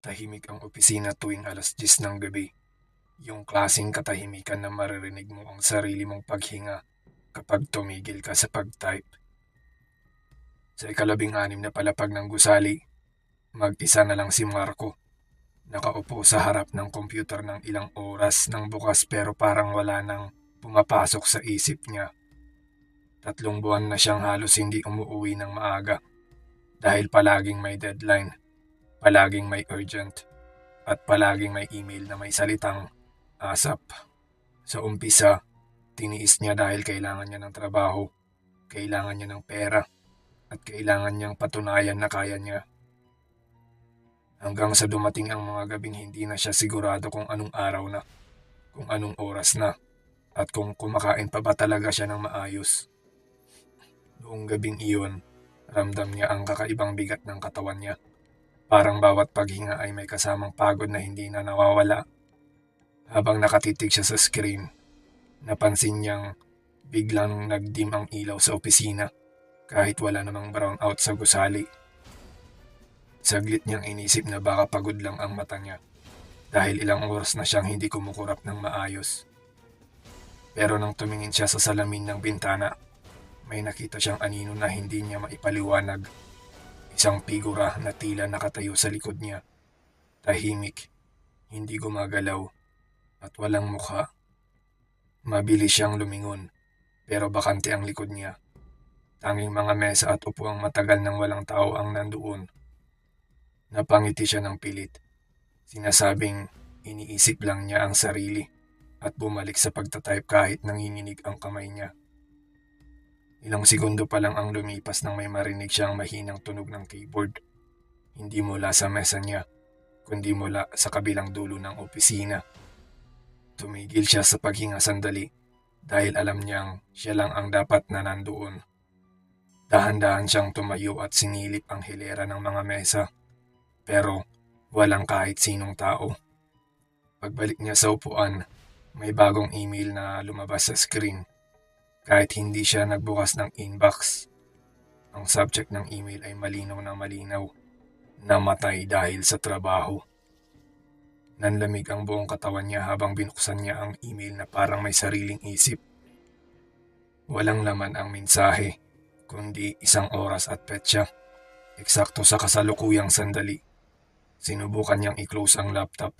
Tahimik ang opisina tuwing 10:00 ng gabi. Yung klaseng katahimikan na maririnig mo ang sarili mong paghinga kapag tumigil ka sa pag-type. Sa ikalabing-anim na palapag ng gusali, mag-isa na lang si Marco. Nakaupo sa harap ng computer ng ilang oras nang bukas pero parang wala nang pumapasok sa isip niya. 3 buwan na siyang halos hindi umuuwi ng maaga dahil palaging may deadline, palaging may urgent, at palaging may email na may salitang ASAP. Sa umpisa, tiniis niya dahil kailangan niya ng trabaho, kailangan niya ng pera, at kailangan niyang patunayan na kaya niya. Hanggang sa dumating ang mga gabing hindi na siya sigurado kung anong araw na, kung anong oras na, at kung kumakain pa ba talaga siya ng maayos. Noong gabing iyon, ramdam niya ang kakaibang bigat ng katawan niya. Parang bawat paghinga ay may kasamang pagod na hindi na nawawala. Habang nakatitig siya sa screen, napansin niyang biglang nagdim ang ilaw sa opisina kahit wala namang brownout sa gusali. Saglit niyang inisip na baka pagod lang ang mata niya dahil ilang oras na siyang hindi kumukurap ng maayos. Pero nang tumingin siya sa salamin ng bintana, may nakita siyang anino na hindi niya maipaliwanag. Isang figura na tila nakatayo sa likod niya. Tahimik, hindi gumagalaw, at walang mukha. Mabilis siyang lumingon, pero bakante ang likod niya. Tanging mga mesa at upuang matagal nang walang tao ang nandoon. Napangiti siya ng pilit. Sinasabing iniisip lang niya ang sarili at bumalik sa pagtatype kahit nanginginig ang kamay niya. Ilang segundo pa lang ang lumipas nang may marinig siyang mahinang tunog ng keyboard. Hindi mula sa mesa niya, kundi mula sa kabilang dulo ng opisina. Tumigil siya sa paghinga sandali dahil alam niyang siya lang ang dapat na nandoon. Dahan-dahan siyang tumayo at sinilip ang hilera ng mga mesa. Pero walang kahit sinong tao. Pagbalik niya sa upuan, may bagong email na lumabas sa screen. Kahit hindi siya nagbukas ng inbox, ang subject ng email ay malinaw na malinaw. Namatay dahil sa trabaho. Nanlamig ang buong katawan niya habang binuksan niya ang email na parang may sariling isip. Walang laman ang mensahe, kundi isang oras at petsa. Eksakto sa kasalukuyang sandali. Sinubukan niyang i-close ang laptop,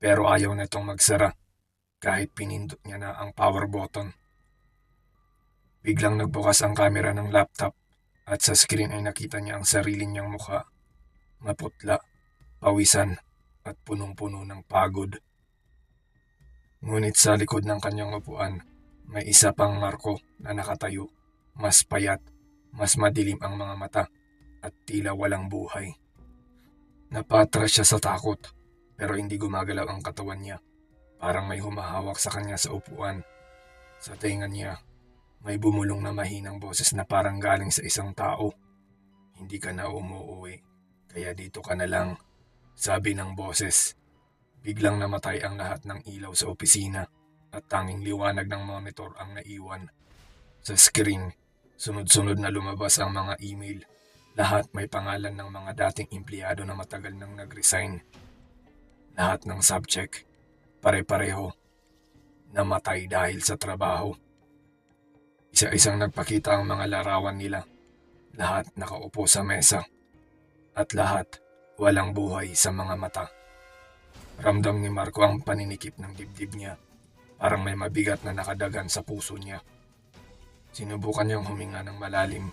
pero ayaw na itong magsara kahit pinindot niya na ang power button. Biglang nagbukas ang camera ng laptop at sa screen ay nakita niya ang sarili niyang mukha. Maputla, pawisan, at punong-puno ng pagod. Ngunit sa likod ng kanyang upuan, may isa pang Marco na nakatayo. Mas payat, mas madilim ang mga mata, at tila walang buhay. Napatras siya sa takot, pero hindi gumagalaw ang katawan niya. Parang may humahawak sa kanya sa upuan. Sa tenga niya, may bumulong na mahinang boses na parang galing sa isang tao. Hindi ka na umuuwi, kaya dito ka na lang, sabi ng boses. Biglang namatay ang lahat ng ilaw sa opisina at tanging liwanag ng monitor ang naiwan. Sa screen, sunod-sunod na lumabas ang mga email. Lahat may pangalan ng mga dating empleyado na matagal nang nag-resign. Lahat ng subject, pare-pareho. Namatay dahil sa trabaho. Isa-isang nagpakita ang mga larawan nila. Lahat nakaupo sa mesa. At lahat walang buhay sa mga mata. Ramdam ni Marco ang paninikip ng dibdib niya. Parang may mabigat na nakadagan sa puso niya. Sinubukan niyang huminga ng malalim,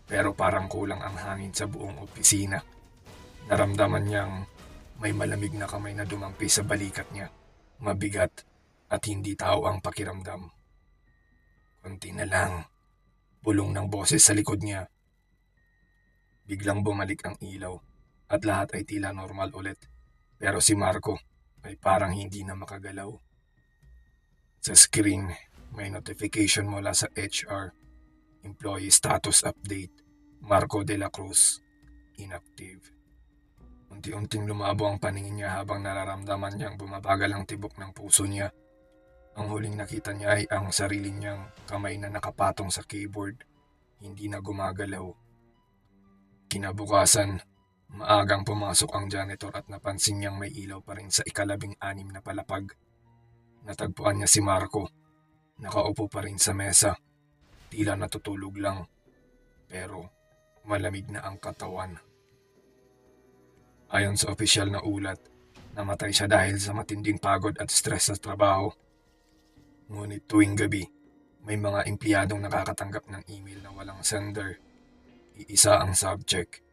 pero parang kulang ang hangin sa buong opisina. Naramdaman niyang may malamig na kamay na dumampi sa balikat niya. Mabigat at hindi tao ang pakiramdam. Konti na lang, bulong ng boses sa likod niya. Biglang bumalik ang ilaw at lahat ay tila normal ulit. Pero si Marco ay parang hindi na makagalaw. Sa screen, may notification mula sa HR. Employee status update. Marco de la Cruz. Inactive. Unti-unting lumabo ang paningin niya habang nararamdaman niyang bumabagal ang tibok ng puso niya. Ang huling nakita niya ay ang sarili niyang kamay na nakapatong sa keyboard. Hindi na gumagalaw. Kinabukasan, Maagang pumasok ang janitor at napansin niyang may ilaw pa rin sa ika-16 na palapag. Natagpuan niya si Marco. Nakaupo pa rin sa mesa. Tila natutulog lang. Pero malamig na ang katawan. Ayon sa opisyal na ulat, namatay siya dahil sa matinding pagod at stress sa trabaho. Ngunit tuwing gabi, may mga empleyadong nakakatanggap ng email na walang sender. Iisa ang subject,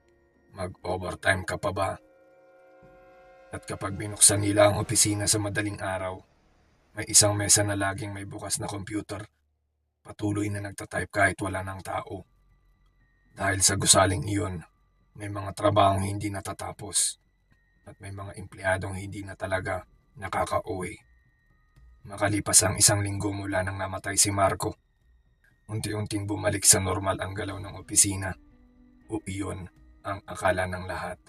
mag-overtime ka pa ba? At kapag binuksan nila ang opisina sa madaling araw, may isang mesa na laging may bukas na computer, patuloy na nagtatype kahit wala ng tao. Dahil sa gusaling iyon, may mga trabahong hindi natatapos at may mga empleyadong hindi na talaga nakakauwi. Makalipas ang 1 linggo mula nang namatay si Marco, unti-unting bumalik sa normal ang galaw ng opisina. O iyon ang akala ng lahat.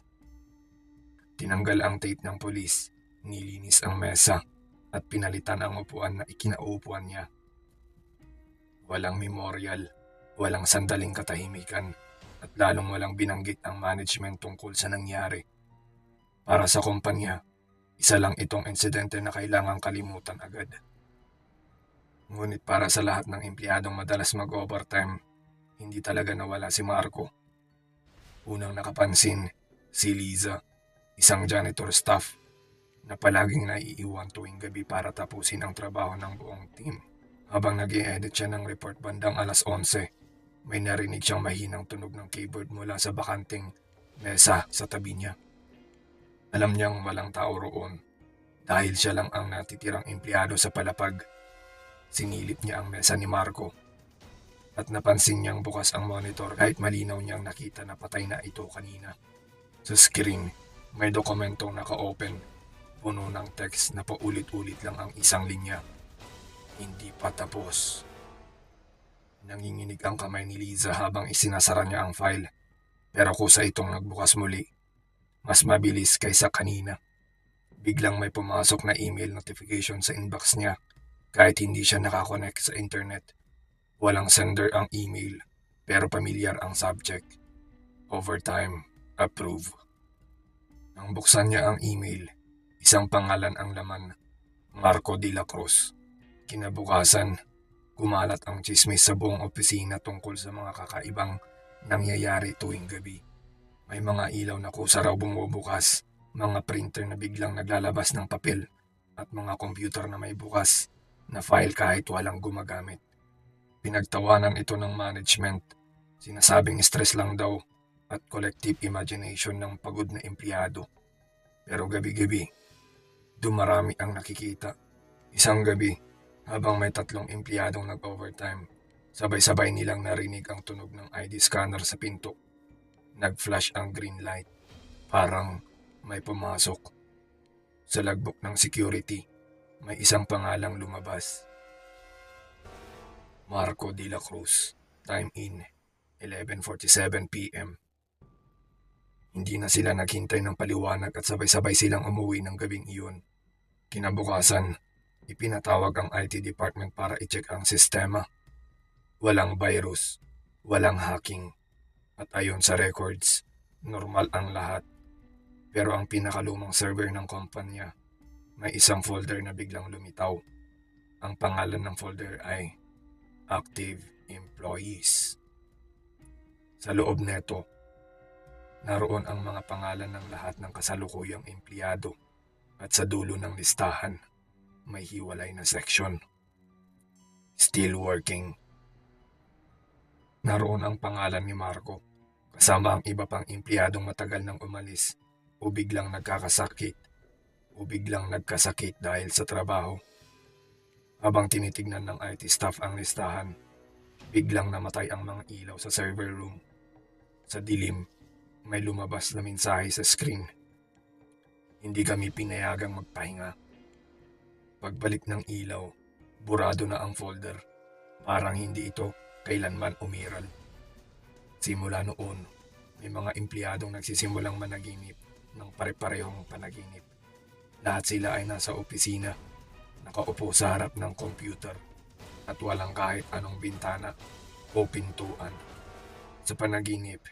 Tinanggal ang tape ng pulis, nilinis ang mesa, at pinalitan ang upuan na ikinauupuan niya. Walang memorial, walang sandaling katahimikan, at lalong walang binanggit ang management tungkol sa nangyari. Para sa kumpanya, isa lang itong insidente na kailangang kalimutan agad. Ngunit para sa lahat ng empleyadong madalas mag-overtime, hindi talaga nawala si Marco. Unang nakapansin, si Liza, isang janitor staff na palaging naiiwan tuwing gabi para tapusin ang trabaho ng buong team. Habang nag-i-edit siya ng report bandang 11:00, may narinig siyang mahinang tunog ng keyboard mula sa bakanting mesa sa tabi niya. Alam niyang walang tao roon dahil siya lang ang natitirang empleyado sa palapag. Sinilip niya ang mesa ni Marco at napansin niyang bukas ang monitor kahit malinaw niyang nakita na patay na ito kanina. Sa screen, may dokumentong naka-open, puno ng text na paulit-ulit lang ang isang linya. Hindi pa tapos. Nanginginig ang kamay ni Liza habang isinasara niya ang file, pero kusa itong nagbukas muli. Mas mabilis kaysa kanina. Biglang may pumasok na email notification sa inbox niya kahit hindi siya nakakonect sa internet. Walang sender ang email, pero pamilyar ang subject. Overtime, approve. Nang buksan niya ang email, isang pangalan ang laman, Marco de la Cruz. Kinabukasan, kumalat ang chismis sa buong opisina tungkol sa mga kakaibang nangyayari tuwing gabi. May mga ilaw na kusa raw bumubukas, mga printer na biglang naglalabas ng papel, at mga computer na may bukas na file kahit walang gumagamit. Pinagtawanan ito ng management. Sinasabing stress lang daw at collective imagination ng pagod na empleyado. Pero gabi-gabi, dumarami ang nakikita. Isang gabi, habang may 3 empleyadong nag-overtime, sabay-sabay nilang narinig ang tunog ng ID scanner sa pinto. Nag-flash ang green light. Parang may pumasok. Sa logbook ng security, may isang pangalang lumabas. Marco de la Cruz, time in, 11:47 p.m. Hindi na sila naghintay ng paliwanag at sabay-sabay silang umuwi ng gabing iyon. Kinabukasan, ipinatawag ang IT department para i-check ang sistema. Walang virus, walang hacking, at ayon sa records, normal ang lahat. Pero ang pinakalumang server ng kumpanya, may isang folder na biglang lumitaw. Ang pangalan ng folder ay Active Employees. Sa loob neto, naroon ang mga pangalan ng lahat ng kasalukuyang empleyado at sa dulo ng listahan, may hiwalay na section. Still working. Naroon ang pangalan ni Marco, kasama ang iba pang empleyadong matagal nang umalis o biglang nagkasakit dahil sa trabaho. Habang tinitignan ng IT staff ang listahan, biglang namatay ang mga ilaw sa server room. Sa dilim, may lumabas na mensahe sa screen. Hindi kami pinayagang magpahinga. Pagbalik ng ilaw, burado na ang folder. Parang hindi ito kailanman umiral. Simula noon, may mga empleyadong nagsisimulang managinip ng pare-parehong panaginip. Lahat sila ay nasa opisina, nakaupo sa harap ng computer at walang kahit anong bintana o pintuan. Sa panaginip,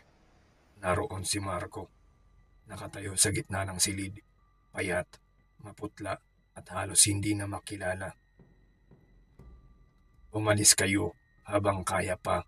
naroon si Marco. nakatayo sa gitna ng silid, payat, maputla at halos hindi na makilala. Umalis kayo habang kaya pa.